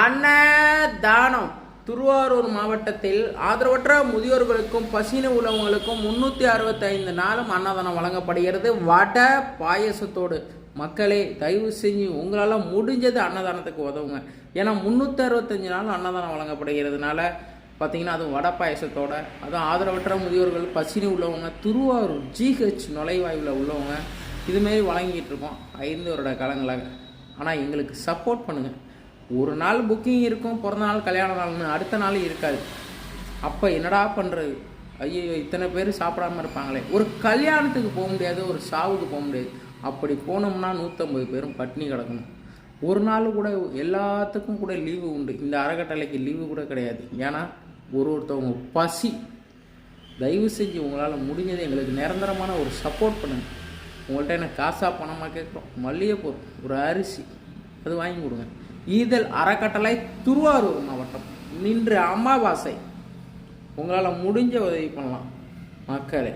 அன்னதானம் திருவாரூர் மாவட்டத்தில் ஆதரவற்ற முதியோர்களுக்கும் பசின உள்ளவங்களுக்கும் 365 நாளும் அன்னதானம் வழங்கப்படுகிறது. வடை பாயசத்தோடு. மக்களே, தயவு செஞ்சு உங்களால் முடிஞ்சது அன்னதானத்துக்கு உதவுங்க. ஏன்னா 365 நாள் அன்னதானம் வழங்கப்படுகிறதுனால பார்த்தீங்கன்னா அதுவும் வடை பாயசத்தோட, அதுவும் ஆதரவற்ற முதியோர்கள் பசினி உள்ளவங்க திருவாரூர் ஜிஹெச் நுழைவாயில் உள்ளவங்க இதுமாரி வழங்கிட்டு இருக்கோம் 5 வருட காலங்களாக. ஆனால் எங்களுக்கு சப்போர்ட் பண்ணுங்கள். ஒரு நாள் புக்கிங் இருக்கும், பிறந்த நாள் கல்யாண நாள்னு, அடுத்த நாள் இருக்காது. அப்போ என்னடா பண்ணுறது? ஐயோ, இத்தனை பேர் சாப்பிடாமல் இருப்பாங்களே. ஒரு கல்யாணத்துக்கு போக முடியாது, ஒரு சாவுக்கு போக முடியாது. அப்படி போனோம்னா 150 பேரும் பட்டினி கிடக்கணும். ஒரு நாள் கூட எல்லாத்துக்கும் கூட லீவு உண்டு. இந்த அறக்கட்டளைக்கு லீவு கூட கிடையாது. ஏன்னா ஒருத்தவங்க பசி. தயவு செஞ்சு உங்களால் முடிஞ்சது எங்களுக்கு நிரந்தரமான ஒரு சப்போர்ட் பண்ணுங்கள். உங்கள்கிட்ட என்ன காசாக பணமாக கேட்குறோம். மல்லிகைப்பூ, ஒரு அரிசி அது வாங்கி கொடுங்க. ஈதல் அறக்கட்டளை திருவாரூர் மாவட்டம். இன்று அமாவாசை. உங்களால் முடிஞ்ச உதவி பண்ணலாம் மக்களே.